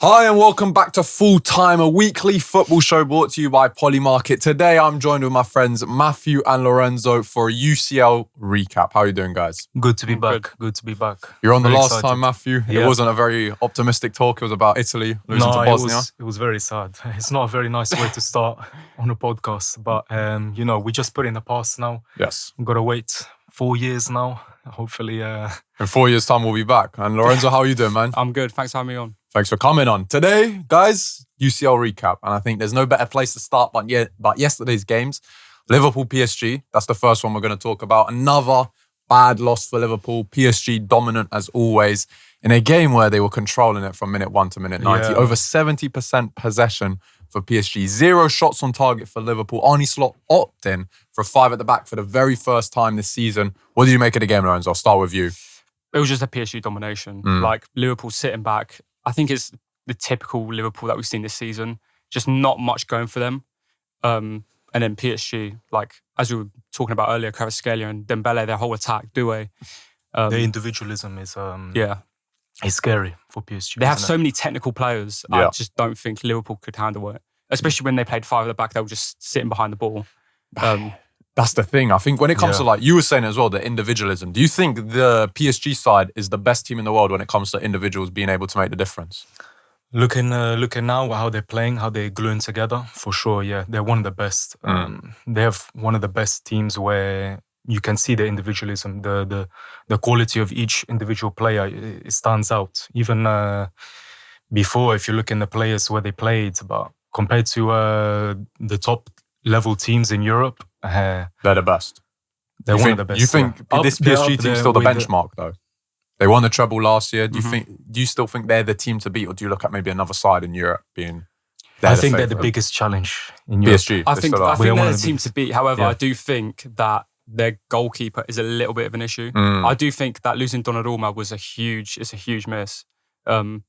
Hi and welcome back to Full Time, a weekly football show brought to you by Polymarket. Today I'm joined with my friends Matthew and Lorenzo for a UCL recap. How are you doing, guys? Good to be back. Good to be back. You're on the Very last excited. time, Matthew. Yeah. It wasn't a very optimistic talk. It was about Italy losing to Bosnia. It was very sad. It's not a very nice way to start on a podcast, but we just put in the past now. Yes. We've got to wait 4 years now. Hopefully. In 4 years' time, we'll be back. And Lorenzo, how are you doing, man? I'm good. Thanks for having me on. Thanks for coming on. Today, guys, UCL recap. And I think there's no better place to start but yesterday's games. Liverpool, PSG. That's the first one we're going to talk about. Another bad loss for Liverpool. PSG dominant as always in a game where they were controlling it from minute 1 to minute 90. Yeah. Over 70% possession for PSG. 0 shots on target for Liverpool. Arne Slot opting for 5 at the back for the very first time this season. What did you make of the game, Lorenzo? I'll start with you. It was just a PSG domination. Like Liverpool sitting back. I think it's the typical Liverpool that we've seen this season. Just not much going for them. And then PSG, like as we were talking about earlier, Kvaratskhelia and Dembele, their whole attack, Doué. The individualism is it's scary for PSG. They have isn't so many technical players. Yeah. I just don't think Liverpool could handle it. Especially when they played 5 at the back, they were just sitting behind the ball. That's the thing. I think when it comes to, like you were saying as well, the individualism, do you think the PSG side is the best team in the world when it comes to individuals being able to make the difference? Looking now how they're playing, how they're gluing together, for sure, yeah. They're one of the best. They have one of the best teams where you can see the individualism, the quality of each individual player, it stands out. Even before, if you look in the players where they played, but compared to the top level teams in Europe, They're the best. they're one of the best. You think yeah. this They're PSG up team's there still the with benchmark though? They won the treble last year. Do you still think they're the team to beat, or do you look at maybe another side in Europe being? I think they're the favourite? biggest challenge in Europe. PSG. I they think still are. they're one the of the team biggest. to beat. However, Yeah. I do think that their goalkeeper is a little bit of an issue. I do think that losing Donnarumma was a huge miss. And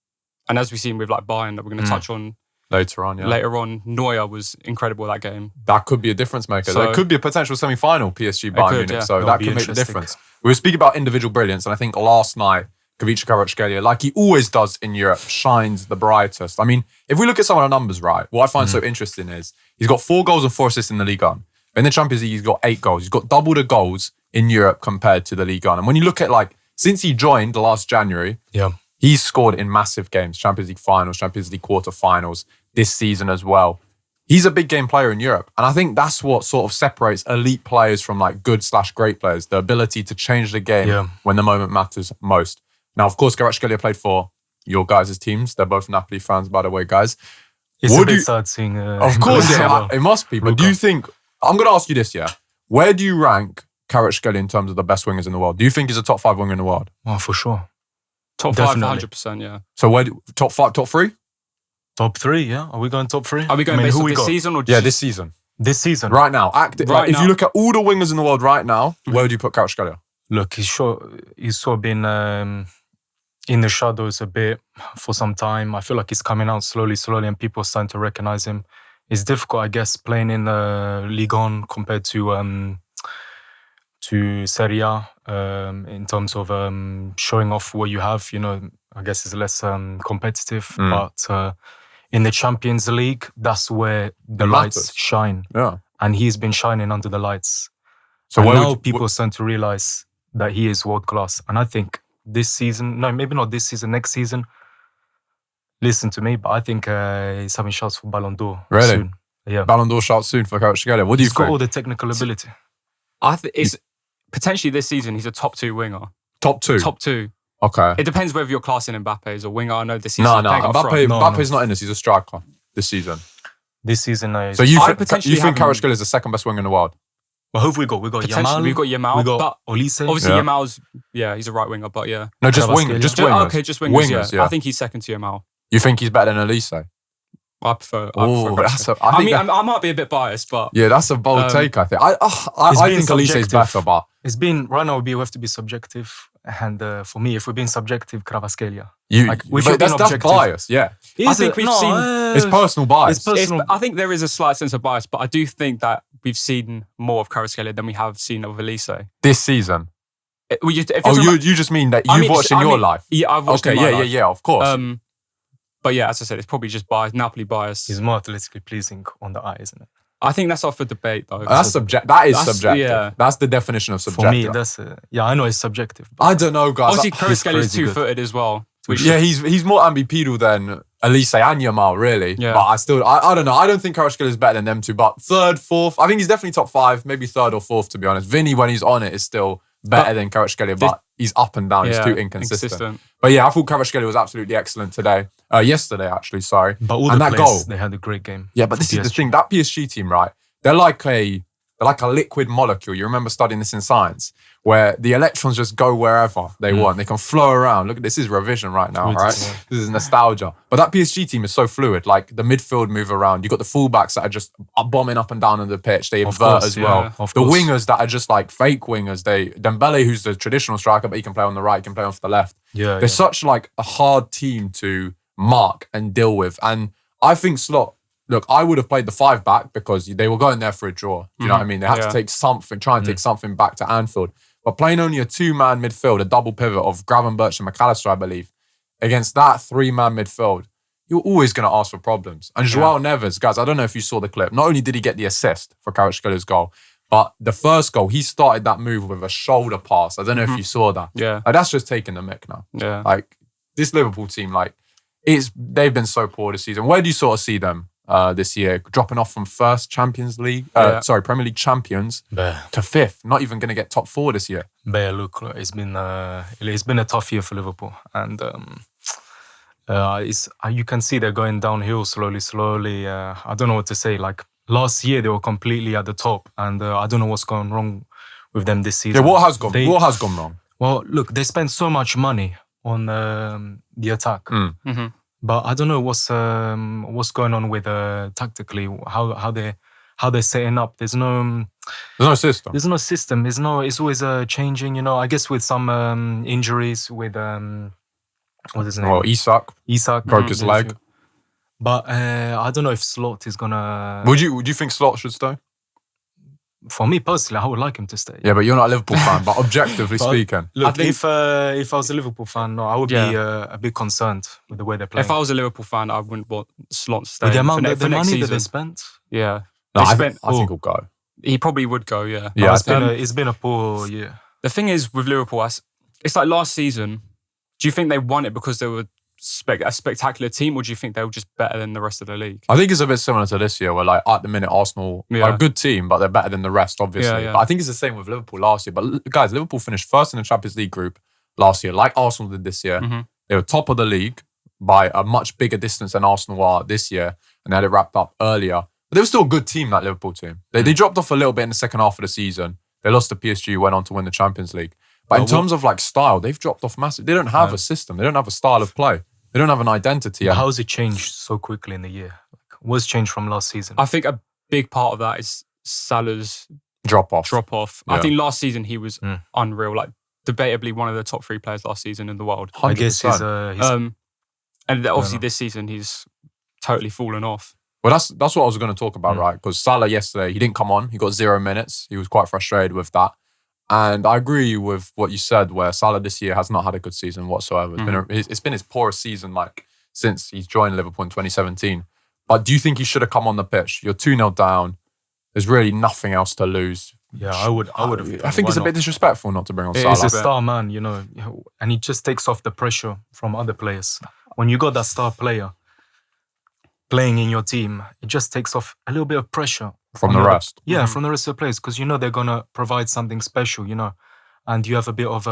as we've seen with like Bayern, that we're going to touch on later on. Neuer was incredible that game. That could be a difference maker. So- There could be a potential semi-final PSG Bayern could, Munich, yeah. so That'll that be could make the interesting. difference. We were speaking about individual brilliance, and I think last night, Kvaratskhelia, like he always does in Europe, shines the brightest. I mean, if we look at some of the numbers, right, what I find so interesting is he's got 4 goals and 4 assists in the Ligue 1. In the Champions League, he's got 8 goals. He's got double the goals in Europe compared to the Ligue 1. And when you look at, like, since he joined last January, Yeah. he's scored in massive games, Champions League finals, Champions League quarterfinals, this season as well. He's a big game player in Europe. And I think that's what sort of separates elite players from like good/great players, the ability to change the game when the moment matters most. Now, of course, Kvaratskhelia played for your guys' teams. They're both Napoli fans, by the way, guys. It's Would a bit you- sad seeing... Of course, it must be. But do Luca. you think, I'm going to ask you this, yeah. Where do you rank Kvaratskhelia in terms of the best wingers in the world? Do you think he's a top 5 winger in the world? Oh, for sure. Top Definitely. 5, 100%, yeah. So top 5, top 3? Top 3, yeah? Are we going top 3? Are we going based on this season or just... Yeah, this season. This season? Right now. Right If now. you look at all the wingers in the world right now, where would you put Kvaratskhelia? Look, he's sort of been in the shadows a bit for some time. I feel like he's coming out slowly, and people are starting to recognize him. It's difficult, I guess, playing in the Ligue 1 compared to Serie A in terms of showing off what you have. You know, I guess it's less competitive. But in the Champions League, that's where the lights matters. shine. Yeah. And he's been shining under the lights. So And where now would you, people are starting to realize that he is world class. And I think this season, no, maybe not this season, next season, listen to me, but I think he's having shots for Ballon d'Or Really? soon. Yeah. Ballon d'Or shout soon for Kvaratskhelia. What do you He's got all think? the technical ability. I think it's potentially this season, he's a top 2 winger. Top 2? Top 2. Okay. It depends whether you're classing Mbappe as a winger. I know this season No, he's playing up front. Mbappe's not in this. He's a striker this season. This season, So you I think potentially Kvaratskhelia is the second best winger in the world? well, who have we got? We got Potentially, Yamal. we've got Yamal, We got but Olise. obviously Yeah. Yamal's, he's a right winger, but yeah. No, just Kvaratskhelia. wingers. Just Just- wingers. okay, just wingers, Wingers, yeah. I think he's second to Yamal. You think he's better than Elise? I prefer Oh, Kvaratskhelia. I I think mean, that- I might be a bit biased, but yeah, that's a bold take, I think. I It's being think Elise is subjective. better, but It's been, right now, we have to be subjective. And for me, if we're being subjective, Kvaratskhelia. you, Like, we but should be that's objective. bias, yeah. I think we've seen- It's personal bias. It's personal. I think there is a slight sense of bias, but I do think that we've seen more of Kvaratskhelia than we have seen of Elise. This season. If you're Oh, talking about- you just mean that I you've mean, watched in I your mean, life? Yeah, I've watched Okay, in my life. yeah, of course. But yeah, as I said, it's probably just bias, Napoli bias. He's more athletically pleasing on the eye, isn't it? I think that's up for debate, though. That is subjective. Yeah. That's the definition of subjective. For me, that's I know it's subjective. I don't know, guys. Obviously, Kvaratskhelia is crazy good. two-footed as well. He's more ambipedal than Elise and Yamal, really. Yeah. But I don't know. I don't think Kvaratskhelia is better than them two. But third, fourth, I think he's definitely top 5, maybe third or fourth, to be honest. Vinny, when he's on it, is still better than Kvaratskhelia, but he's up and down. He's too inconsistent. But yeah, I thought Kvaratskhelia was absolutely excellent yesterday, actually, sorry. But all and the that players, goal, they had a great game. Yeah, but this is the thing. That PSG team, right? They're like a liquid molecule. You remember studying this in science, where the electrons just go wherever they want. They can flow around. Look, this is revision right now, right? Yeah. This is nostalgia. But that PSG team is so fluid. Like the midfield move around. You got the fullbacks that are just bombing up and down on the pitch. They invert as well. The wingers that are just like fake wingers. Dembele, who's the traditional striker, but he can play on the right, he can play off the left. Yeah, They're such like a hard team to mark and deal with. And I think Slot. Look, I would have played the 5 back because they were going there for a draw. Do you know what I mean? They had to take something, try and take something back to Anfield. But playing only a 2-man midfield, a double pivot of Gravenberch and McAllister, I believe, against that 3-man midfield, you're always going to ask for problems. And Joao Neves, guys, I don't know if you saw the clip. Not only did he get the assist for Kvaratskhelia goal, but the first goal, he started that move with a shoulder pass. I don't know if you saw that. Yeah. Like, that's just taking the mick now. Yeah. Like, this Liverpool team, like, they've been so poor this season. Where do you sort of see them this year? Dropping off from first Champions League, Premier League champions to 5th. Not even going to get top 4 this year. But look, it's been a tough year for Liverpool, and you can see they're going downhill slowly. I don't know what to say. Like last year, they were completely at the top, and I don't know what's going wrong with them this season. Yeah, what has gone wrong? Well, look, they spent so much money on the attack. Mm-hmm. But I don't know what's going on with tactically, how they're setting up. There's no system. There's no system. It's always changing. You know, I guess with some injuries with what is his name? Well, Isak broke his leg. But I don't know if Slot is gonna. Would you think Slot should stay? For me personally, I would like him to stay. Yeah, but you're not a Liverpool fan. But objectively speaking, look, if I was a Liverpool fan, no, I would be a bit concerned with the way they're playing. If I was a Liverpool fan, I wouldn't want Slot to stay. With the amount for the money season. that they spent. Yeah, no, I think he'll go. He probably would go. Yeah. Yeah, it's been a poor year. The thing is with Liverpool, it's like last season. Do you think they won it because they were a spectacular team, or do you think they were just better than the rest of the league? I think it's a bit similar to this year, where like at the minute Arsenal are a good team, but they're better than the rest, obviously. Yeah. But I think it's the same with Liverpool last year. But guys, Liverpool finished first in the Champions League group last year, like Arsenal did this year. Mm-hmm. They were top of the league by a much bigger distance than Arsenal are this year, and they had it wrapped up earlier. But they were still a good team, that Liverpool team. They dropped off a little bit in the second half of the season. They lost to PSG, went on to win the Champions League. But in terms of like style, they've dropped off massive. They don't have a system. They don't have a style of play. They don't have an identity. How has it changed so quickly in the year? What's changed from last season? I think a big part of that is Salah's drop off. Yeah. I think last season he was unreal. Like debatably one of the top 3 players last season in the world. 100%. I guess he's and obviously this season he's totally fallen off. Well, that's what I was going to talk about, right? Because Salah yesterday, he didn't come on. He got 0 minutes. He was quite frustrated with that. And I agree with what you said, where Salah this year has not had a good season whatsoever. It's been his poorest season like since he's joined Liverpool in 2017. But do you think he should have come on the pitch? You're 2-0 down. There's really nothing else to lose. Yeah, I would have. I think it's a bit disrespectful not to bring on Salah. He's a star man, you know, and he just takes off the pressure from other players. When you got that star player playing in your team, it just takes off a little bit of pressure. From the rest. Yeah, from the rest of the players, because you know they're gonna provide something special, you know, and you have a bit of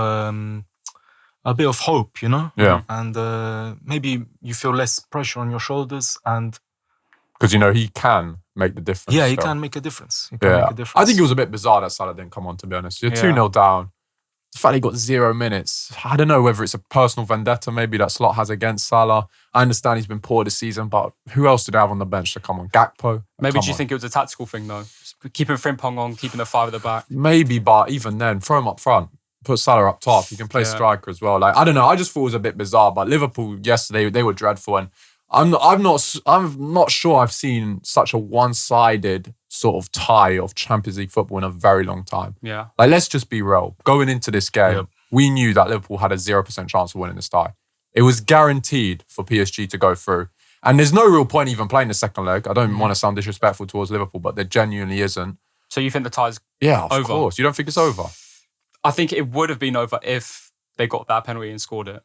hope, you know. Yeah. And maybe you feel less pressure on your shoulders, and because you know he can make the difference. Yeah, he can make a difference. I think it was a bit bizarre that Salah didn't come on. To be honest, you're 2-0 down. The fact he got 0 minutes, I don't know whether it's a personal vendetta maybe that Slot has against Salah. I understand he's been poor this season, but who else did they have on the bench to come on? Gakpo? Maybe do you think it was a tactical thing though? Keeping Frimpong on, keeping the 5 at the back? Maybe, but even then, throw him up front. Put Salah up top. He can play striker as well. Like I don't know. I just thought it was a bit bizarre. But Liverpool yesterday, they were dreadful, and I'm not sure I've seen such a one-sided sort of tie of Champions League football in a very long time. Yeah. Like let's just be real. Going into this game, we knew that Liverpool had a 0% chance of winning this tie. it was guaranteed for PSG to go through. And there's no real point even playing the second leg. I don't want to sound disrespectful towards Liverpool, but there genuinely isn't. So you think the tie's Yeah, of over? course. You don't think it's over? I think it would have been over if they got that penalty and scored it.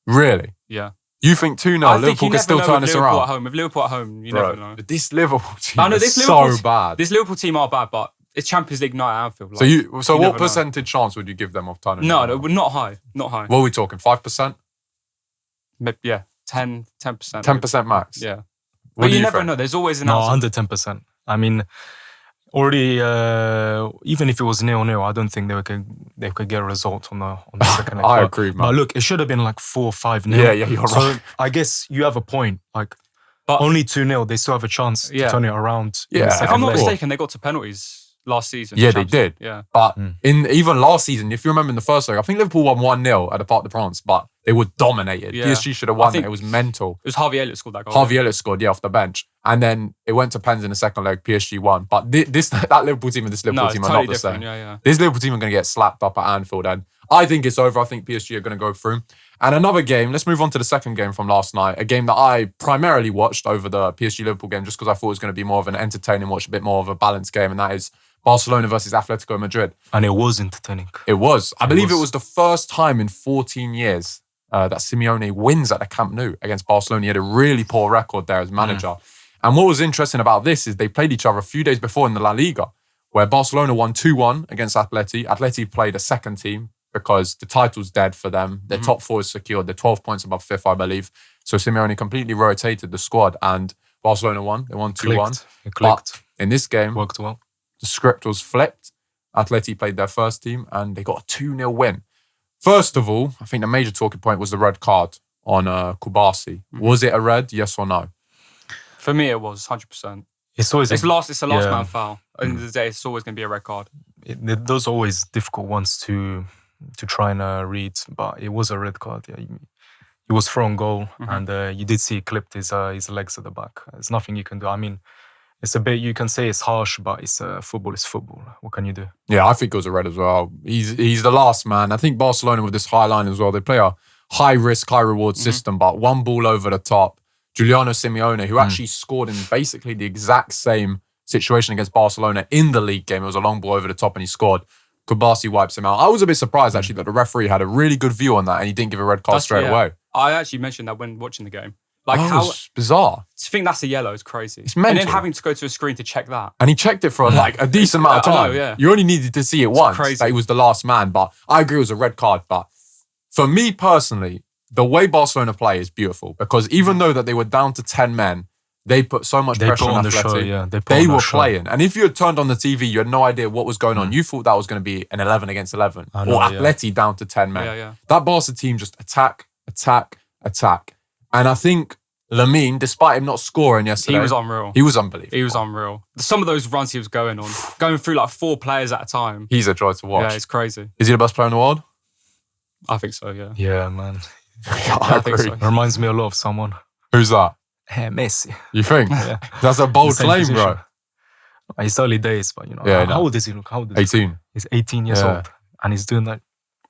Really? Yeah. You think 2-0, Liverpool can still turn this around? At home. With Liverpool at home, you never know. This Liverpool team I know, is so bad. This Liverpool team are bad, but it's Champions League night at Anfield. Like, So you what never percentage chance would you give them of turning it No, around? not high. Not high. What are we talking, 5%? Maybe, yeah, 10%. 10% max? Yeah. What But do you never think? know. There's always an No, outside. under 10%. I mean, already, even if it was 0-0, I don't think they could get a result on the second leg. I agree, man. But look, it should have been like 4-5-0. Yeah, you're so right. I guess you have a point. Like, But- only 2-0, they still have a chance to turn it around. in the Yeah. If second I'm not leg. mistaken, they got to penalties last season. Yeah, in they Champions did. League. Yeah. But in even last season, if you remember in the first leg, I think Liverpool won 1-0 at the Parc des Princes, but they were dominated. Yeah. PSG should have I won think- it. It was mental. It was Harvey Elliott scored that goal. Harvey Elliott scored, off the bench. And then it went to pens in the second leg, PSG won. But that Liverpool team and this Liverpool No, it's team are totally not the same. different. Yeah. This Liverpool team are going to get slapped up at Anfield. And I think it's over. I think PSG are going to go through. And another game, let's move on to the second game from last night. A game that I primarily watched over the PSG-Liverpool game just because I thought it was going to be more of an entertaining watch, a bit more of a balanced game. And that is Barcelona versus Atletico Madrid. And it was entertaining. It was. I believe it was. was the first time in 14 years that Simeone wins at the Camp Nou against Barcelona. He had a really poor record there as manager. And what was interesting about this is they played each other a few days before in the La Liga, where Barcelona won 2-1 against Atleti. Atleti played a second team because the title's dead for them. Their top four is secured. They're 12 points above fifth, I believe. So Simeone completely rotated the squad and Barcelona won. They won 2-1. It clicked. But in this game, Worked well. the script was flipped. Atleti played their first team and they got a 2-0 win. First of all, I think the major talking point was the red card on Kubasi. Was it a red? Yes or no? For me, it was 100%. It's always It's a last yeah. man foul. At the end of the day, it's always going to be a red card. Those are always difficult ones to try and read, but it was a red card. Yeah, he was thrown goal, and you did see he clipped his legs at the back. There's nothing you can do. I mean, it's a bit, you can say it's harsh, but it's football is football. What can you do? Yeah, I think it was a red as well. He's the last man. I think Barcelona with this high line as well, they play a high risk, high reward system, but one ball over the top. Giuliano Simeone, who actually scored in basically the exact same situation against Barcelona in the league game. It was a long ball over the top and he scored. Kubasi wipes him out. I was a bit surprised actually that the referee had a really good view on that and he didn't give a red card straight away. I actually mentioned that when watching the game. Like That how was bizarre. to think that's a yellow is crazy. It's mental. And then having to go to a screen to check that. And he checked it for like a decent amount of I time. know, yeah. You only needed to see it once. crazy. That he was the last man. But I agree it was a red card. But for me personally, the way Barcelona play is beautiful because even though that they were down to 10 men, they put so much They pressure put on on the Atleti. show, yeah. They put They on the were show. playing. And if you had turned on the TV, you had no idea what was going on. You thought that was going to be an 11 against 11 I know, or yeah. Atleti down to 10 men. Yeah. That Barca team just attack. And I think Lamine, despite him not scoring yesterday, He was unreal. He was unbelievable. He was unreal. Some of those runs he was going on, going through like 4 players at a time. He's a joy to watch. Yeah, it's crazy. Is he the best player in the world? I think so, yeah. Yeah, man. I think so. Reminds me a lot of someone. Who's that? Messi. You think? Yeah. That's a bold Same claim, position. bro. It's early days, but you know, Yeah, how no. old is he? Look, how old is he? 18. He's 18 years Yeah. old, and he's doing that.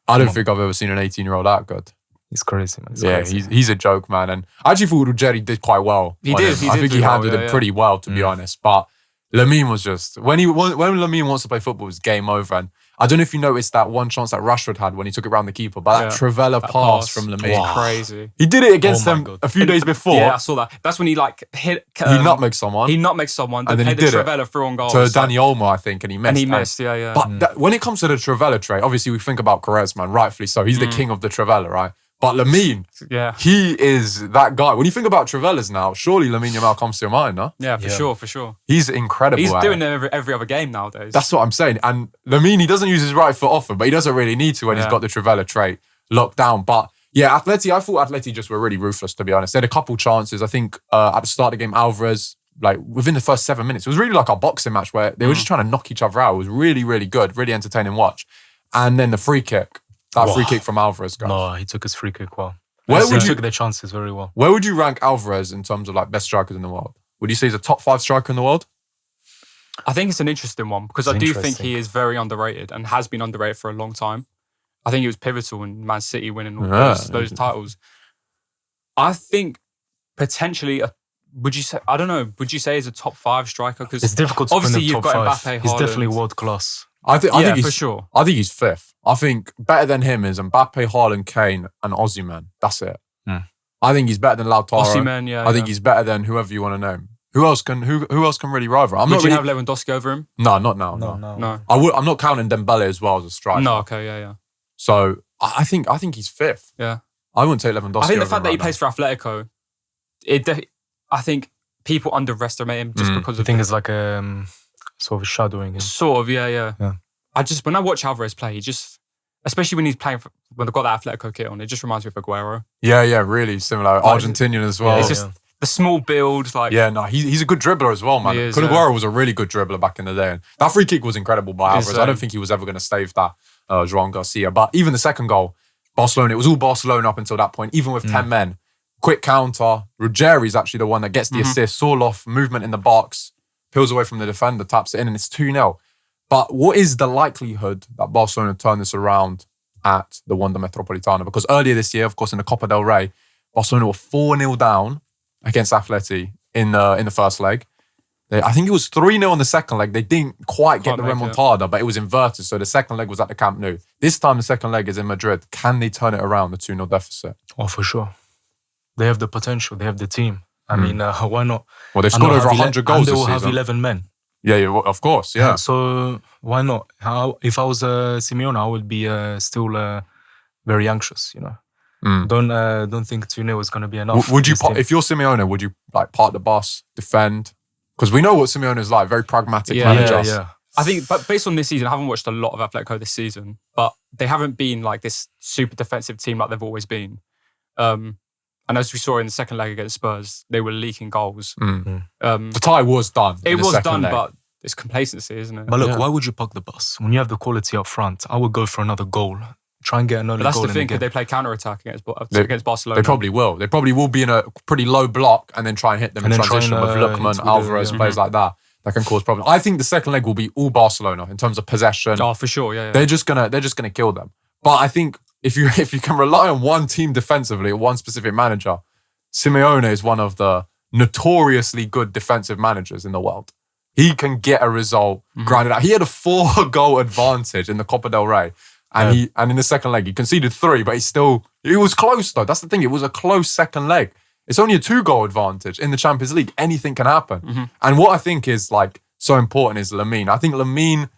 I don't Come on. think I've ever seen an 18-year-old that good. It's crazy, man. It's Yeah, crazy. he's a joke, man. And I actually thought Ruggieri did quite well. He on did, him. he I did think do he well, handled yeah, it yeah. pretty well, to be honest. But Lamine was just when Lamine wants to play football, it's game over. And I don't know if you noticed that one chance that Rashford had when he took it around the keeper, but that Trivela pass from Lamine. Wow. Crazy. He did it against Oh my them God. a few days before. Yeah, I saw that. That's when he like hit. He nutmegged someone He nutmegged someone. And then he played the did it Trivela through on goal. to It's like- Dani Olmo, I think, and he missed. And he missed, yeah. But when it comes to the Trivela trait, obviously we think about Quaresma, and rightfully so. He's the king of the Trivela, right? But Lamine, Yeah. he is that guy. When you think about Trivelas now, surely Lamine Yamal comes to your mind, no? Yeah, for Yeah. sure. He's incredible. He's at doing it. it every other game nowadays. That's what I'm saying. And Lamine, he doesn't use his right foot often, but he doesn't really need to when he's Yeah. got the Trivela trait locked down. But yeah, Atleti, I thought Atleti just were really ruthless, to be honest. They had a couple chances. I think at the start of the game, Alvarez, like within the first 7 minutes, it was really like a boxing match where they were just trying to knock each other out. It was really, really good, really entertaining watch. And then the free kick, that free kick from Alvarez, guys. No, he took his free kick well. Where He would you took the chances very well. Where would you rank Alvarez in terms of like best strikers in the world? Would you say he's a top 5 striker in the world? I think it's an interesting one because It's I do think interesting. he is very underrated and has been underrated for a long time. I think he was pivotal in Man City winning all Yeah. those titles. I think potentially, would you say? I don't know. Would you say he's a top 5 striker? Because It's difficult to obviously put in you've the top got 5. Mbappe, He's Haaland. definitely world class. I think Yeah, he's, for sure. I think he's 5th. I think better than him is Mbappe, Haaland, Kane, and Osimhen. That's it. I think he's better than Lautaro. Osimhen, yeah. I think he's better than whoever you want to name. Who else can really rival? Would you have Lewandowski over him? No, not now. No. I'm not counting Dembele as well as a striker. No. Okay. Yeah. So I think he's 5th. Yeah. I wouldn't take Lewandowski. I think the over fact him that he right plays for Atletico, I think people underestimate him just because I of think it's like sort of shadowing him. Sort of, yeah. When I watch Alvarez play, he just, especially when he's playing when they've got that Atletico kit on, it just reminds me of Aguero. Yeah, really similar. Argentinian as well. It's just the small build, like he's a good dribbler as well, man. Aguero was a really good dribbler back in the day. And that free kick was incredible by Alvarez. I don't think he was ever going to save that, João Garcia. But even the second goal, Barcelona, it was all Barcelona up until that point, even with 10 men. Quick counter. Ruggieri's actually the one that gets the assist. Sorloth, movement in the box, peels away from the defender, taps it in, and it's 2-0. But what is the likelihood that Barcelona turn this around at the Wanda Metropolitano? Because earlier this year, of course, in the Copa del Rey, Barcelona were 4-0 down against Atleti in the first leg. I think it was 3-0 in the second leg. They didn't quite get the remontada, but it was inverted. So the second leg was at the Camp Nou. This time, the second leg is in Madrid. Can they turn it around, the 2-0 deficit? Oh, for sure. They have the potential. They have the team. I mean, why not? Well, they've scored over 100 goals and they this will season. have 11 men. Yeah, well, of course, yeah. So why not? If I was Simeone, I would be still very anxious. Don't think 2-0 is going to be enough. Would you, if you're Simeone, would you like park the bus, defend? Because we know what Simeone is like, very pragmatic manager. Yeah. I think, but based on this season, I haven't watched a lot of Atletico this season, but they haven't been like this super defensive team like they've always been. And as we saw in the second leg against Spurs, they were leaking goals. The tie was done. It was done, but it's complacency, isn't it? But look, why would you park the bus? When you have the quality up front, I would go for another goal. Try and get another goal. That's the thing, could they play counter-attack against Barcelona? They probably will. They probably will be in a pretty low block and then try and hit them in transition with Lookman, Alvarez, players like that. That can cause problems. I think the second leg will be all Barcelona in terms of possession. Oh, for sure, yeah. They're just gonna kill them. But I think if you can rely on one team defensively, one specific manager, Simeone is one of the notoriously good defensive managers in the world. He can get a result grinded out. He had a 4-goal advantage in the Copa del Rey. And in the second leg, he conceded 3, but it was close though. That's the thing. It was a close second leg. It's only a 2-goal advantage in the Champions League. Anything can happen. And what I think is like so important is Lamine. I think Lamine,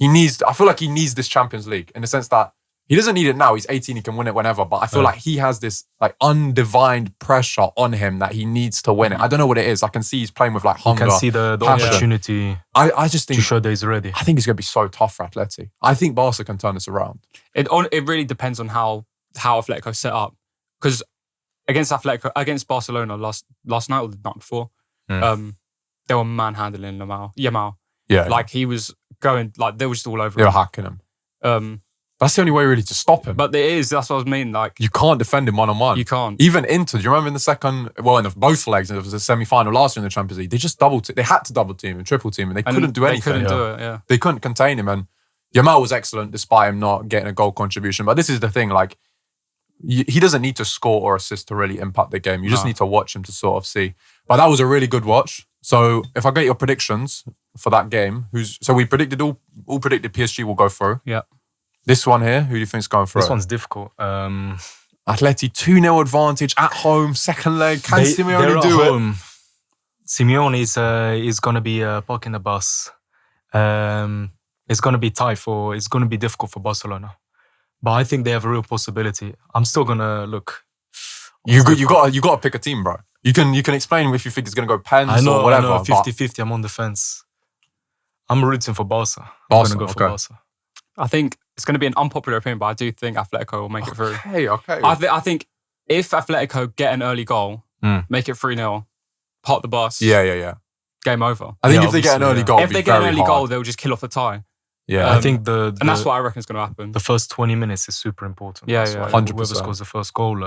I feel like he needs this Champions League in the sense that he doesn't need it now. He's 18, he can win it whenever. But I feel like he has this like undivined pressure on him that he needs to win it. I don't know what it is. I can see he's playing with like hunger. You can see the opportunity I just think to show that he's ready. I think it's going to be so tough for Atleti. I think Barca can turn this around. It really depends on how Atletico set up. Because against Barcelona last night or the night before, they were manhandling Yamal. Yeah. Like he was going, like they were just all over him. They were hacking him. That's the only way really to stop him. But that's what I mean. Like you can't defend him one-on-one. You can't. Even Inter, do you remember in in both legs, it was a semi-final last year in the Champions League, they had to double team and triple team and they couldn't do anything. They couldn't do it, yeah. They couldn't contain him and Yamal was excellent despite him not getting a goal contribution. But this is the thing, like he doesn't need to score or assist to really impact the game. You just need to watch him to sort of see. But that was a really good watch. So if I get your predictions for that game, we predicted all predicted PSG will go through. Yeah. This one here, who do you think's going through? This one's difficult. Atleti 2-0 advantage at home, second leg. Can Simeone do it? Simeone is going to be parking the bus. It's going to be tight it's going to be difficult for Barcelona. But I think they have a real possibility. I'm still going to look. You got to pick a team, bro. You can explain if you think it's going to go pens or whatever. I know, 50-50, I'm on the fence. I'm rooting for Barca. I'm going to go for Barca. I think it's going to be an unpopular opinion, but I do think Atletico will make it through. Okay. I think if Atletico get an early goal, make it 3-0, park the bus. Yeah. Game over. I think if they get an early goal, if they get an early goal, they'll just kill off the tie. Yeah, I think and that's what I reckon is going to happen. The first 20 minutes is super important. Yeah, 100%. Whoever scores the first goal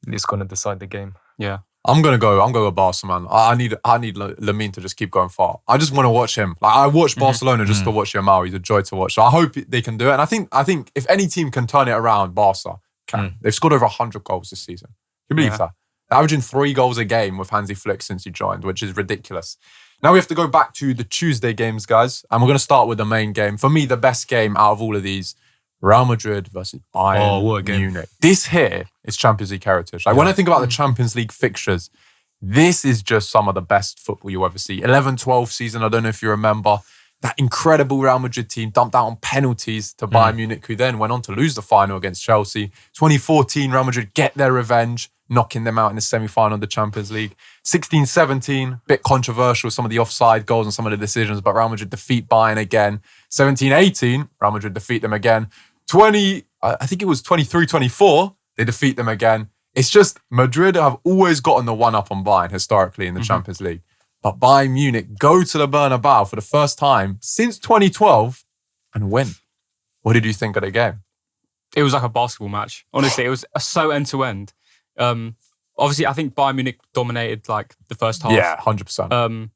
is going to decide the game. Yeah. I'm gonna go with Barca, man. I need Lamine to just keep going far. I just want to watch him. Like I watched Barcelona just to watch Yamal. He's a joy to watch. So I hope they can do it. And I think if any team can turn it around, Barca can. They've scored over 100 goals this season. you believe that? They're averaging 3 goals a game with Hansi Flick since he joined, which is ridiculous. Now we have to go back to the Tuesday games, guys. And we're going to start with the main game. For me, the best game out of all of these, Real Madrid versus Bayern Munich. This here is Champions League heritage. Like when I think about the Champions League fixtures, this is just some of the best football you'll ever see. 11-12 season, I don't know if you remember, that incredible Real Madrid team dumped out on penalties to Bayern Munich, who then went on to lose the final against Chelsea. 2014, Real Madrid get their revenge, knocking them out in the semi-final of the Champions League. 16-17, bit controversial, some of the offside goals and some of the decisions, but Real Madrid defeat Bayern again. 17-18, Real Madrid defeat them again. I think it was 23-24, they defeat them again. It's just Madrid have always gotten the one-up on Bayern historically in the Champions League. But Bayern Munich go to the Bernabeu for the first time since 2012 and win. What did you think of the game? It was like a basketball match. Honestly, it was so end-to-end. Obviously, I think Bayern Munich dominated like the first half. Yeah, 100%.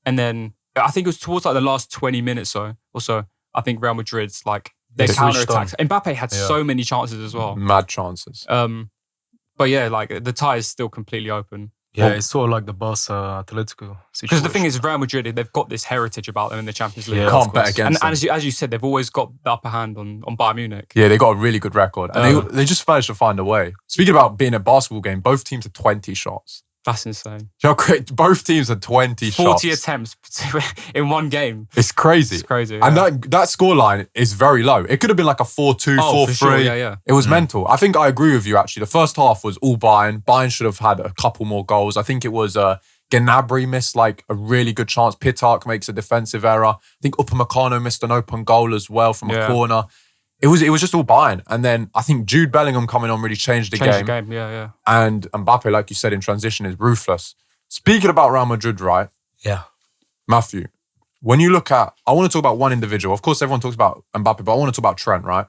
And then I think it was towards like the last 20 minutes or so. I think Real Madrid's like their counter-attacks. Mbappe had so many chances as well. Mad chances. But yeah, like the tie is still completely open. Yeah, it's sort of like the Barca Atletico situation. Because the thing is, Real Madrid, they've got this heritage about them in the Champions League. Yeah, can't bet against them. And as you said, they've always got the upper hand on Bayern Munich. Yeah, they got a really good record. And they just managed to find a way. Speaking about being a basketball game, both teams had 20 shots. That's insane. You know, both teams had 20 shots. 40 attempts in one game. It's crazy. It's crazy. And that scoreline is very low. It could have been like a 4-2, 4-3. For sure. Yeah. It was mental. I think I agree with you, actually. The first half was all Bayern. Bayern should have had a couple more goals. I think it was Gnabry missed like a really good chance. Pitark makes a defensive error. I think Upamecano missed an open goal as well from a corner. It was just all Bayern. And then I think Jude Bellingham coming on really changed the game. Yeah. And Mbappe, like you said, in transition is ruthless. Speaking about Real Madrid, right? Yeah. Matthew, when you look at, I want to talk about one individual. Of course, everyone talks about Mbappe, but I want to talk about Trent, right?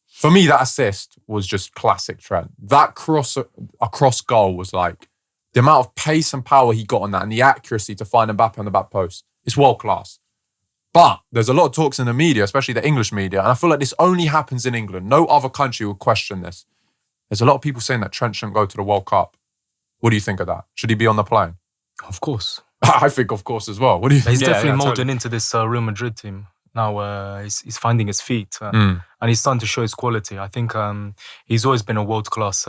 For me, that assist was just classic Trent. That cross goal was like, the amount of pace and power he got on that and the accuracy to find Mbappe on the back post, it's world class. But there's a lot of talks in the media, especially the English media, and I feel like this only happens in England. No other country would question this. There's a lot of people saying that Trent shouldn't go to the World Cup. What do you think of that? Should he be on the plane? Of course. I think, of course, as well. What do you think? He's definitely molding into this Real Madrid team. Now he's finding his feet and he's starting to show his quality. I think he's always been a world-class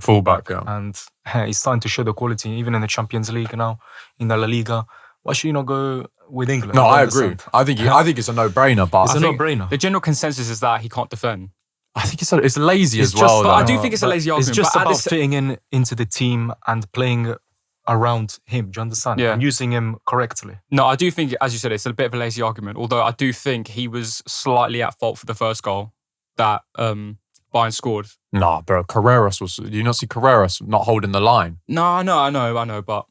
fullback. And he's starting to show the quality, even in the Champions League now, in the La Liga. Why should you not go with England? No, I agree. I think it's a no-brainer. But it's a no-brainer. The general consensus is that he can't defend. I think it's lazy as well. But I do think it's a lazy argument. It's just about fitting into the team and playing around him. Do you understand? Yeah. And using him correctly. No, I do think, as you said, it's a bit of a lazy argument. Although I do think he was slightly at fault for the first goal that Bayern scored. Nah, bro. Carreras was. Do you not see Carreras not holding the line? No, I know, but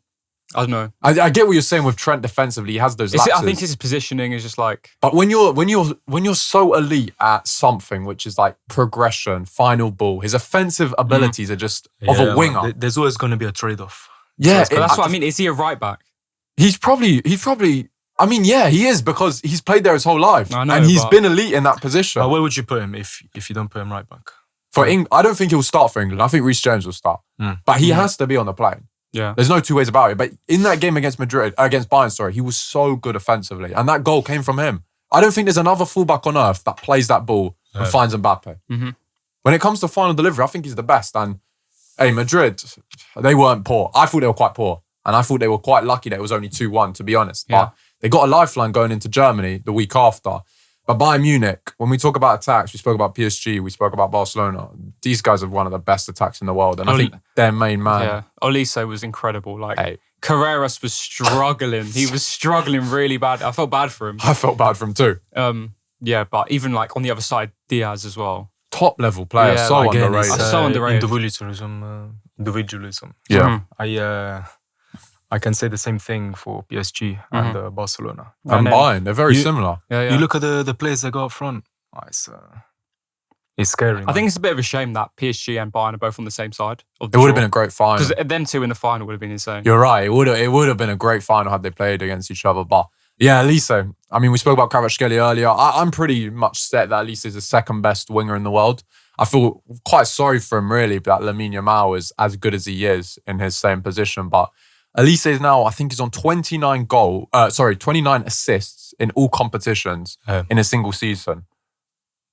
I don't know. I get what you're saying with Trent defensively. He has those lapses. I think his positioning is just like. But when you're so elite at something, which is like progression, final ball, his offensive abilities are just of a winger. There's always going to be a trade-off. Yeah, but that's what I mean. Is he a right back? He's probably. I mean, yeah, he is because he's played there his whole life, and he's been elite in that position. But where would you put him if you don't put him right back? For I don't think he'll start for England. I think Reece James will start, but he has to be on the plane. Yeah, there's no two ways about it. But in that game against Bayern, he was so good offensively, and that goal came from him. I don't think there's another fullback on earth that plays that ball and finds Mbappe. Mm-hmm. When it comes to final delivery, I think he's the best. And hey, Madrid, they weren't poor. I thought they were quite poor, and I thought they were quite lucky that it was only 2-1, to be honest. Yeah. But they got a lifeline going into Germany the week after. But Bayern Munich, when we talk about attacks, we spoke about PSG, we spoke about Barcelona. These guys are one of the best attacks in the world. And I think their main man... Yeah, Olise was incredible. Carreras was struggling. He was struggling really bad. I felt bad for him. I felt bad for him too. Yeah, but even like on the other side, Diaz as well. Top level player, so underrated. So underrated. Individualism. Yeah. I can say the same thing for PSG and Barcelona. And Bayern, they're very similar. Yeah. You look at the players they got up front. It's scary. I think it's a bit of a shame that PSG and Bayern are both on the same side. It would have been a great final. Because them two in the final would have been insane. You're right. It would have been a great final had they played against each other. But yeah, Elise. I mean, we spoke about Kvaratskhelia earlier. I'm pretty much set that Elise is the second best winger in the world. I feel quite sorry for him, really, that Lamine Yamal is as good as he is in his same position. But Elise is now, I think he's on 29 assists in all competitions in a single season.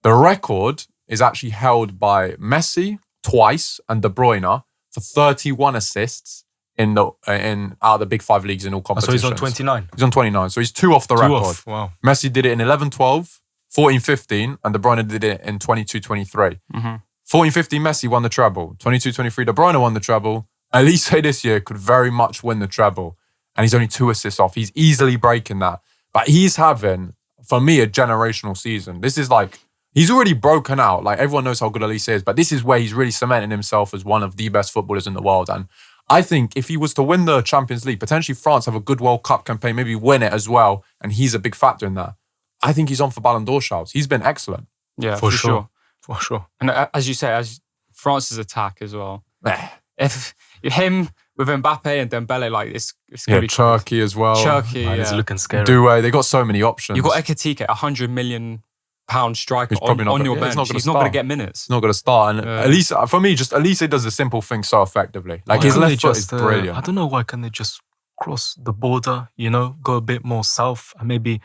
The record is actually held by Messi twice and De Bruyne for 31 assists out of the big 5 leagues in all competitions. So he's on 29? He's on 29. So he's 2 off the record. Wow. Messi did it in 11-12, 14-15, and De Bruyne did it in 22-23. 14-15, Messi won the treble. 22-23, De Bruyne won the treble. Elise this year could very much win the treble. And he's only 2 assists off. He's easily breaking that. But he's having, for me, a generational season. This is like, he's already broken out. Like, everyone knows how good Elise is, but this is where he's really cementing himself as one of the best footballers in the world. And I think if he was to win the Champions League, potentially France have a good World Cup campaign, maybe win it as well, and he's a big factor in that. I think he's on for Ballon d'Or shouts. He's been excellent. Yeah, for sure. For sure. And as you say, as France's attack as well. If him with Mbappe and Dembele, like it's going to be Turkey as well. Turkey, it's looking scary. Doué, they got so many options. You've got Ekitike, £100 million striker on your bench. He's not going to get minutes. He's not going to start. And Elise, for me, Elise does the simple thing so effectively. Like his left foot is brilliant. I don't know why can't they just cross the border, go a bit more south and maybe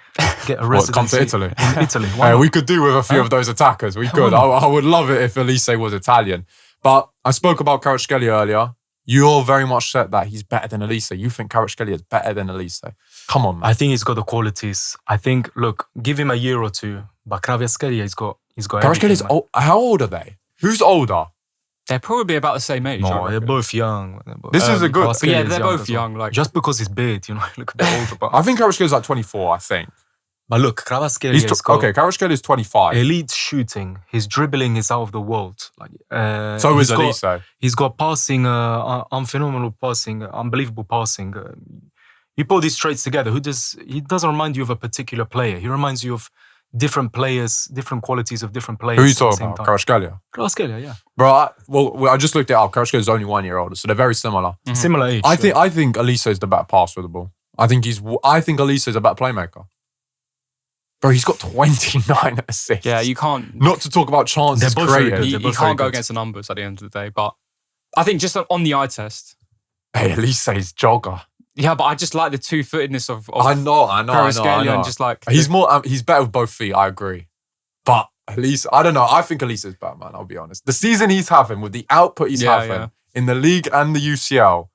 get a residency come to Italy. In Italy. We could do with a few of those attackers. We could. I would love it if Elise was Italian. But I spoke about Kvaratskhelia earlier. You're very much set that he's better than Elise. You think Kvaratskhelia is better than Elise. Come on, man. I think he's got the qualities. I think, look, give him a year or two, but Kvaratskhelia, he's got Kvaratskhelia old. How old are they? Who's older? They're probably about the same age. No, they're both young. This is a good... Yeah, they're both young. Like, just because he's big, look a bit older. But I think Kvaratskhelia is like 24, I think. But look, Kvaratskhelia Kvaratskhelia is 25. Elite shooting. His dribbling is out of the world. So is Elise. He's got passing, phenomenal passing, unbelievable passing. You put these traits together. He doesn't remind you of a particular player. He reminds you of different players, different qualities of different players. Who are you talking about? Kvaratskhelia? Kvaratskhelia, yeah. Bro, I just looked it up. Kvaratskhelia is only 1 year older, so they're very similar. Mm-hmm. Similar age. I think Elise is the better passer with the ball. I think Elise is a better playmaker. Bro, he's got 29 assists. Yeah, you can't... Not to talk about chances created. You can't go against the numbers at the end of the day. But I think just on the eye test... Hey, Elise is jogger. Yeah, but I just like the two-footedness of I know. And just like... He's better with both feet, I agree. But Elise, I don't know. I think Elise is better, man, I'll be honest. The season he's having, with the output he's having in the league and the UCL,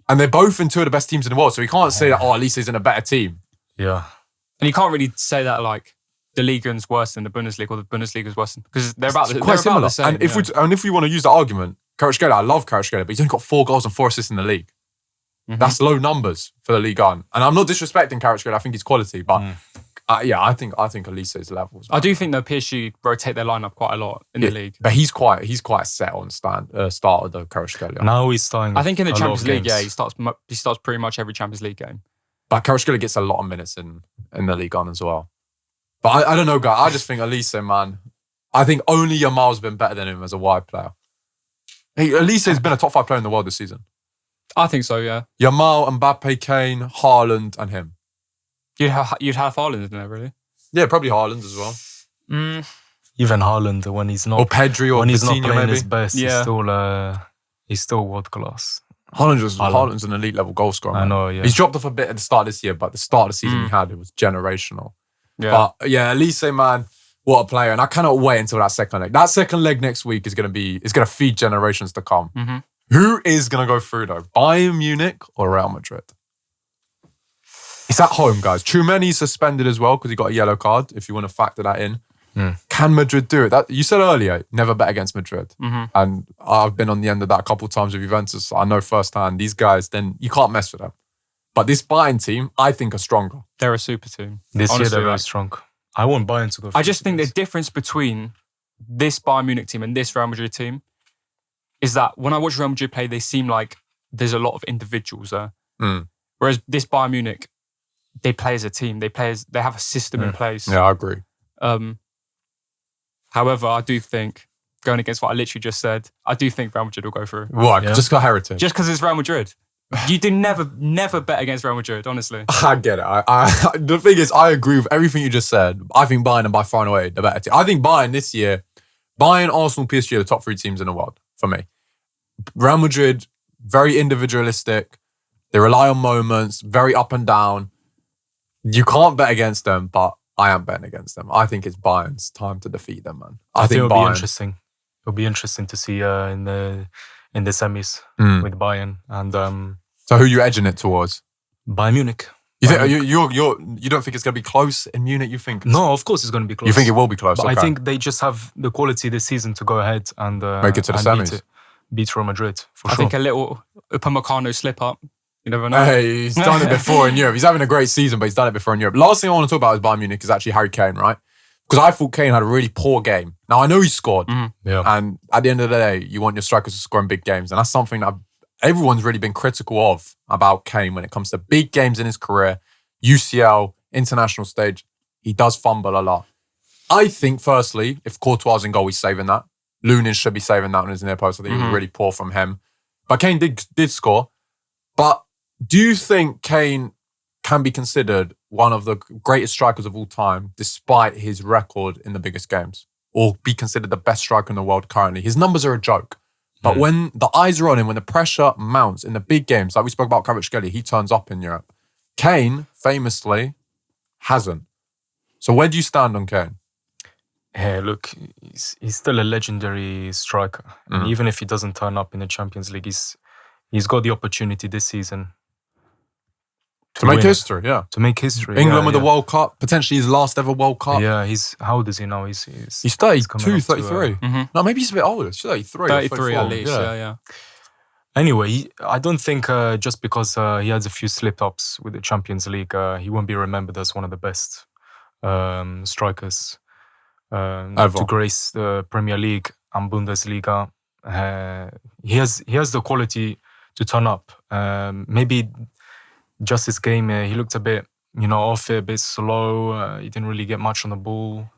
and they're both in 2 of the best teams in the world, so you can't say that, Elise is in a better team. Yeah. And you can't really say that like the Liga's worse than the Bundesliga or the Bundesliga's worse because they're about the same. And if we want to use the argument, Kvaratskhelia, I love Kvaratskhelia, but he's only got 4 goals and 4 assists in the league. Mm-hmm. That's low numbers for the Ligue 1. And I'm not disrespecting Kvaratskhelia. I think he's quality, but I think Elise is levels. I do think that PSG rotate their lineup quite a lot in the league. But he's quite set on start of the Kvaratskhelia. Now he's starting. I think in the Champions League, he starts pretty much every Champions League game. But Kvaratskhelia gets a lot of minutes in the Ligue 1 as well. But I don't know, guys. I just think Elise, man, I think only Yamal's been better than him as a wide player. Elise has been a top 5 player in the world this season. I think so, yeah. Yamal, Mbappe, Kane, Haaland, and him. You'd have Haaland in there, really? Yeah, probably Haaland as well. Even Haaland, when he's not... Or Pedri or when he's Coutinho, not playing maybe. his best, he's still world class. Haaland's an elite level goal scorer. I know, yeah. He's dropped off a bit at the start of this year, but the start of the season he had, it was generational. Yeah. But yeah, Elise, man, what a player. And I cannot wait until that second leg. That second leg next week is going to feed generations to come. Mm-hmm. Who is going to go through though? Bayern Munich or Real Madrid? It's at home, guys. Tchouameni's suspended as well because he got a yellow card, if you want to factor that in. Can Madrid do it? You said earlier, never bet against Madrid. Mm-hmm. And I've been on the end of that a couple of times with Juventus. I know firsthand, these guys, then you can't mess with them. But this Bayern team, I think, are stronger. They're a super team. This year, they're very strong. I want Bayern to go. I just think the difference between this Bayern Munich team and this Real Madrid team is that when I watch Real Madrid play, they seem like there's a lot of individuals there. Whereas this Bayern Munich, they play as a team. They have a system in place. Yeah, I agree. However, I do think, going against what I literally just said, I do think Real Madrid will go through. Why? Yeah. Just got heritage. Just because it's Real Madrid. You do never bet against Real Madrid, honestly. I get it. The thing is, I agree with everything you just said. I think Bayern are by far and away the better team. I think Bayern this year, Bayern, Arsenal, PSG are the top 3 teams in the world for me. Real Madrid, very individualistic. They rely on moments, very up and down. You can't bet against them, but I am betting against them. I think it's Bayern's time to defeat them, man. I think it'll Bayern, be interesting. It'll be interesting to see in the semis with Bayern and So who are you edging it towards? Bayern Munich. You think you don't think it's going to be close in Munich? You think? No, of course it's going to be close. You think it will be close? But okay. I think they just have the quality this season to go ahead and make it to the semis. Beat Real Madrid for sure. I think a little Upamecano slip up. You never know. Hey, he's done it before in Europe. He's having a great season, but he's done it before in Europe. Last thing I want to talk about is Bayern Munich is actually Harry Kane, right? Because I thought Kane had a really poor game. Now, I know he scored. Yeah. And at the end of the day, you want your strikers to score in big games. And that's something that everyone's really been critical of about Kane when it comes to big games in his career. UCL, international stage, he does fumble a lot. I think, firstly, if Courtois in goal, he's saving that. Lunin should be saving that on his near post. I think it was really poor from him. But Kane did score. But do you think Kane can be considered one of the greatest strikers of all time, despite his record in the biggest games? Or be considered the best striker in the world currently? His numbers are a joke. But when the eyes are on him, when the pressure mounts in the big games, like we spoke about Kvaratskhelia, he turns up in Europe. Kane, famously, hasn't. So where do you stand on Kane? Hey, look, he's still a legendary striker. And even if he doesn't turn up in the Champions League, he's got the opportunity this season To make history, yeah. To make history. England with the World Cup, potentially his last ever World Cup. Yeah, how old is he now? He's 32, 33. No, maybe he's a bit older. He's 33. 33 at least, yeah. Anyway, I don't think just because he has a few slip-ups with the Champions League, he won't be remembered as one of the best strikers to grace the Premier League and Bundesliga. He has the quality to turn up. Maybe just his game, he looked a bit, off it, a bit slow. He didn't really get much on the ball.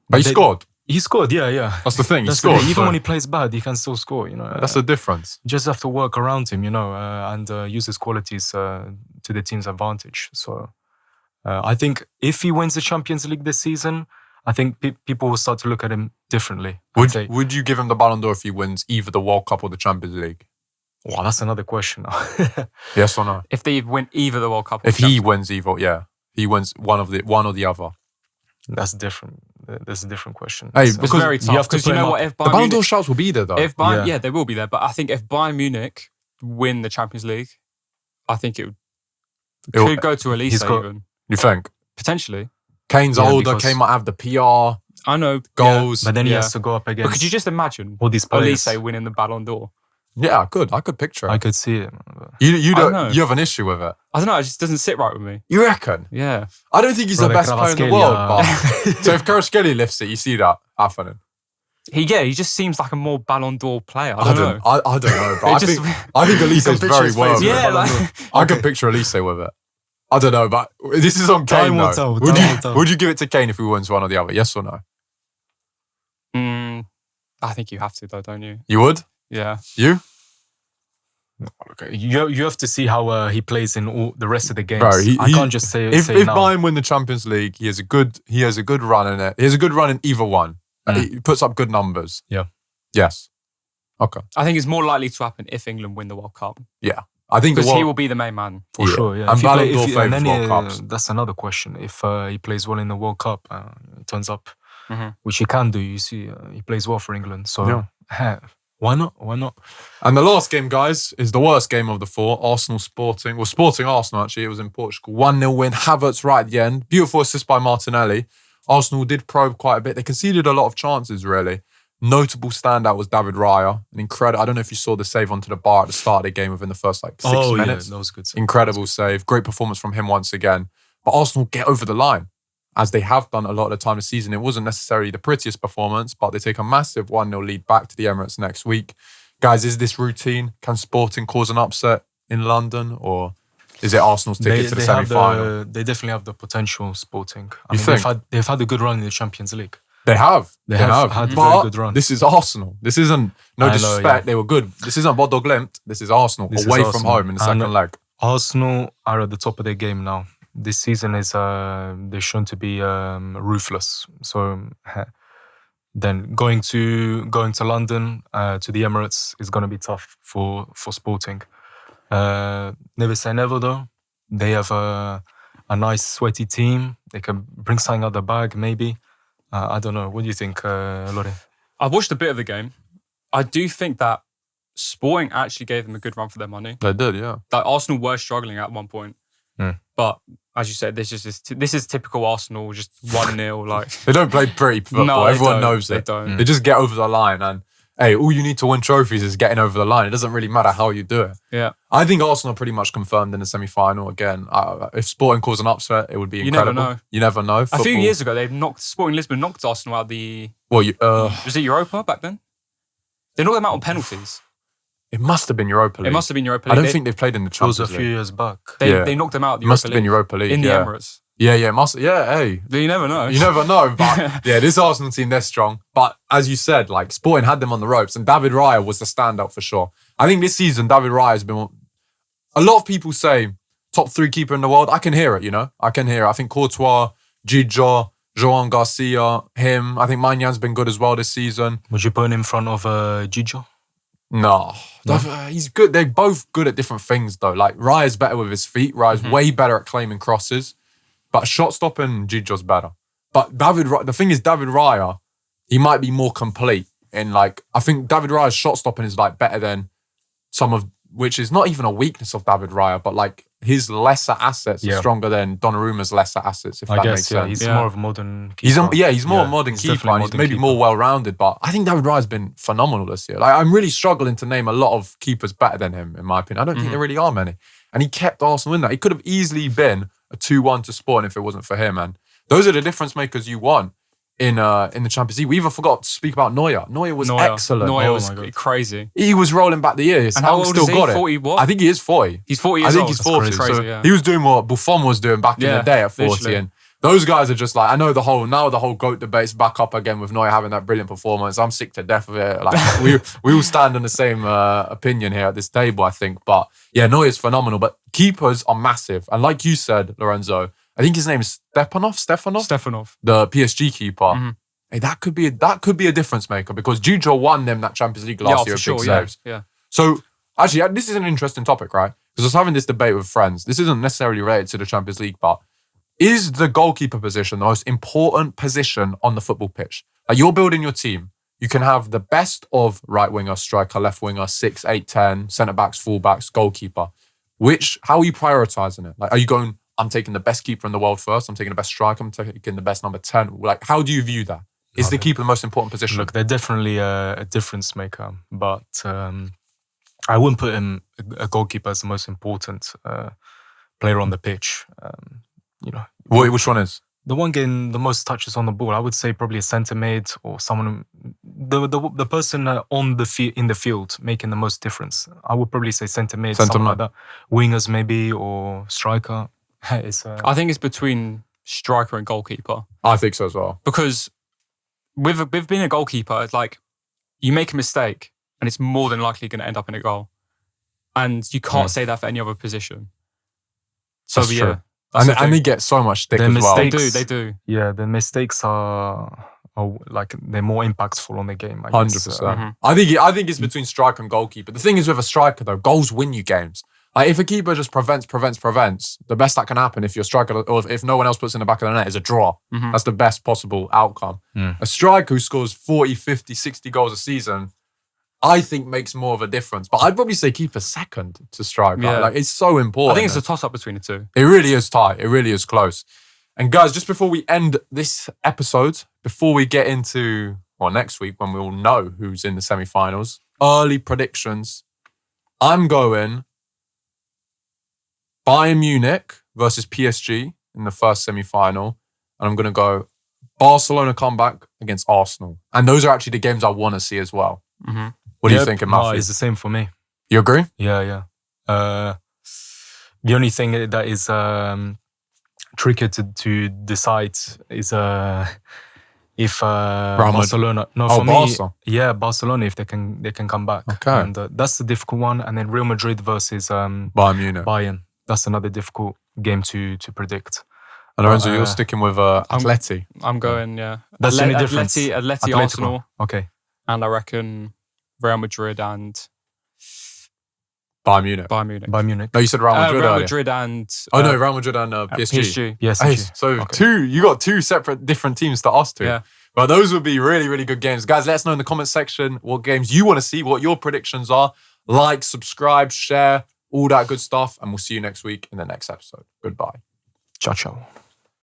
But he scored. He scored, yeah. That's the thing. He scored. Even when he plays bad, he can still score. That's the difference. You just have to work around him, and use his qualities to the team's advantage. So I think if he wins the Champions League this season, I think people will start to look at him differently. Would you give him the Ballon d'Or if he wins either the World Cup or the Champions League? Wow, that's another question. Yes or no? If they win either the World Cup, or if he wins either, yeah, he wins one or the other. That's different. That's a different question. Hey, it's very tough because you know what? If the Ballon d'Or shouts will be there though. If Bayern, they will be there. But I think if Bayern Munich win the Champions League, I think it could go to Elise even. You think? Potentially. Kane's older. Kane might have the PR. I know goals, but then he has to go up against. But could you just imagine all these players Elise winning the Ballon d'Or? Yeah, I could picture it. I could see it. You don't. You have an issue with it. I don't know. It just doesn't sit right with me. You reckon? Yeah. I don't think he's the best player in the world. But so if Kvaratskhelia lifts it, you see that happening. He just seems like a more Ballon d'Or player. I don't know. I don't know, but I think Elise is very well. Yeah, I can picture Elise with it. I don't know, but this is on Kane. Would you give it to Kane if he wins one or the other? Yes or no? I think you have to, though, don't you? You would? Yeah. You? Okay. You have to see how he plays in all the rest of the games. Bro, I can't just say if now. Bayern win the Champions League, he has a good run in it. He has a good run in either one. He puts up good numbers. Yeah. Yes. Okay. I think it's more likely to happen if England win the World Cup. Yeah. I think because he will be the main man. For sure, yeah. And Ballon d'Or favours World Cups. That's another question. If he plays well in the World Cup, turns up, which he can do. You see, he plays well for England. So why not? Why not? And the last game, guys, is the worst game of the four. Arsenal Sporting. Well, Sporting Arsenal, actually. It was in Portugal. 1-0 win. Havertz right at the end. Beautiful assist by Martinelli. Arsenal did probe quite a bit. They conceded a lot of chances, really. Notable standout was David Raya. An incredible. I don't know if you saw the save onto the bar at the start of the game within the first 6 minutes. Yeah, that was good. Incredible save. Great performance from him once again. But Arsenal get over the line, as they have done a lot of the time this season. It wasn't necessarily the prettiest performance, but they take a massive 1-0 lead back to the Emirates next week. Guys, is this routine? Can Sporting cause an upset in London, or is it Arsenal's ticket to the semi-final? They definitely have the potential, Sporting. Think? They've had a good run in the Champions League. They have. They have had a very good run. This is Arsenal. This isn't, disrespect, they were good. This isn't Bodo Glimt. This is Arsenal, away from home in the second leg. Arsenal are at the top of their game now. This season is they're shown to be ruthless. So Then going to London, to the Emirates is going to be tough for Sporting. Never say never though. They have a nice sweaty team. They can bring something out the bag maybe. I don't know. What do you think, Lore? I watched a bit of the game. I do think that Sporting actually gave them a good run for their money. They did, yeah. Like Arsenal were struggling at one point. But as you said, this is typical Arsenal, just 1-0. Like They don't play pretty football. No, Everyone knows it. They don't. They just get over the line. And hey, all you need to win trophies is getting over the line. It doesn't really matter how you do it. Yeah. I think Arsenal are pretty much confirmed in the semi-final again. If Sporting cause an upset, it would be incredible. Never know. You never know. A few years ago, Sporting Lisbon knocked Arsenal out the... Well, was it Europa back then? They knocked them out on penalties. it must have been Europa League. It must have been Europa League. I don't think they've played in the It was Champions a League. few years back. They knocked them out. It must have been Europa League in the Emirates. Yeah, it must. Yeah, hey, You never know. you never know. But yeah, this Arsenal team, they're strong. But as you said, like Sporting had them on the ropes, and David Raya was the standout for sure. I think this season, David Raya has been. A lot of people say top 3 keeper in the world. I can hear it. I can hear it. I think Courtois, Gigio, Joan Garcia, him. I think Maignan has been good as well this season. Would you put him in front of Gigio? No. He's good. They're both good at different things though. Like Raya's better with his feet. Raya's way better at claiming crosses. But shot stopping, Gigio's better. But the thing is, David Raya, he might be more complete in like, I think David Raya's shot stopping is like better than some of, which is not even a weakness of David Raya, but like his lesser assets are stronger than Donnarumma's lesser assets, if that makes sense. He's more of a modern keeper. He's more a modern keeper and he's maybe keeper. more well-rounded, but I think David Raya's been phenomenal this year. Like, I'm really struggling to name a lot of keepers better than him, in my opinion. I don't think there really are many. And he kept Arsenal in that. He could have easily been a 2-1 to Sporting if it wasn't for him. And those are the difference makers you want in the Champions League. We even forgot to speak about Neuer. Neuer was excellent. Neuer was crazy. He was rolling back the years. And how old still is he? got it. 40 what? I think he is 40. He's 40 years old. I think he's 40. That's crazy, So yeah. he was doing what Buffon was doing back in the day at 40. literally. And those guys are just like, I know the whole GOAT debate's back up again with Neuer having that brilliant performance. I'm sick to death of it. Like we all stand on the same opinion here at this table, I think. But yeah, Neuer's phenomenal. But keepers are massive. And like you said, Lorenzo, I think his name is Stefanov, the PSG keeper. Hey, that could be a difference maker because Gigio won them that Champions League last year. For big sure, saves. yeah. So actually, this is an interesting topic, right? Because I was having this debate with friends. This isn't necessarily related to the Champions League, but is the goalkeeper position the most important position on the football pitch? Like you're building your team. You can have the best of right winger, striker, left winger, 6, 8, 10, centre backs, full backs, goalkeeper. How are you prioritizing it? Like, are you going, I'm taking the best keeper in the world first. I'm taking the best striker. I'm taking the best number 10. Like, how do you view that? Is the keeper the most important position? Look, they're definitely a difference maker, but I wouldn't put him a goalkeeper as the most important player on the pitch. Which one is? The one getting the most touches on the ball, I would say probably a centre mid or someone, the person in the field making the most difference. I would probably say centre mid, something like that. Wingers maybe or striker. I think it's between striker and goalkeeper. I think so as well. Because with being a goalkeeper, it's like you make a mistake and it's more than likely going to end up in a goal. And you can't say that for any other position. So That's yeah. true. And they get so much stick as well. They do. Yeah, the mistakes are like they're more impactful on the game. I guess. 100%. I think it's between striker and goalkeeper. The thing is with a striker though, goals win you games. Like if a keeper just prevents, the best that can happen if your striker or if no one else puts in the back of the net is a draw. That's the best possible outcome. A striker who scores 40, 50, 60 goals a season, I think makes more of a difference. But I'd probably say keeper second to striker. Yeah. Like it's so important. I think it's a toss-up between the two. It really is tight. It really is close. And guys, just before we end this episode, before we get into next week when we'll know who's in the semi-finals, early predictions. I'm going Bayern Munich versus PSG in the first semi-final. And I'm going to go Barcelona comeback against Arsenal. And those are actually the games I want to see as well. What do you think, Matthew? It's the same for me. You agree? Yeah. The only thing that is tricky to decide is if Barcelona. No, for me, Barca. Yeah, Barcelona if they can come back. Okay, and that's the difficult one. And then Real Madrid versus Bayern Munich. Bayern. That's another difficult game to predict. And Lorenzo, you're sticking with Atleti. I'm going, yeah. That's the only difference. Atleti, Atletico. Arsenal. Okay. And I reckon Real Madrid and Bayern Munich. Bayern Munich. No, you said Real Madrid Real earlier. Madrid and... Oh no, Real Madrid and PSG. PSG. Yes. Hey, so you got two separate different teams to us two. Yeah. But those would be really, really good games. Guys, let us know in the comment section what games you want to see, what your predictions are. Like, subscribe, share, all that good stuff. And we'll see you next week in the next episode. Goodbye. Ciao, ciao.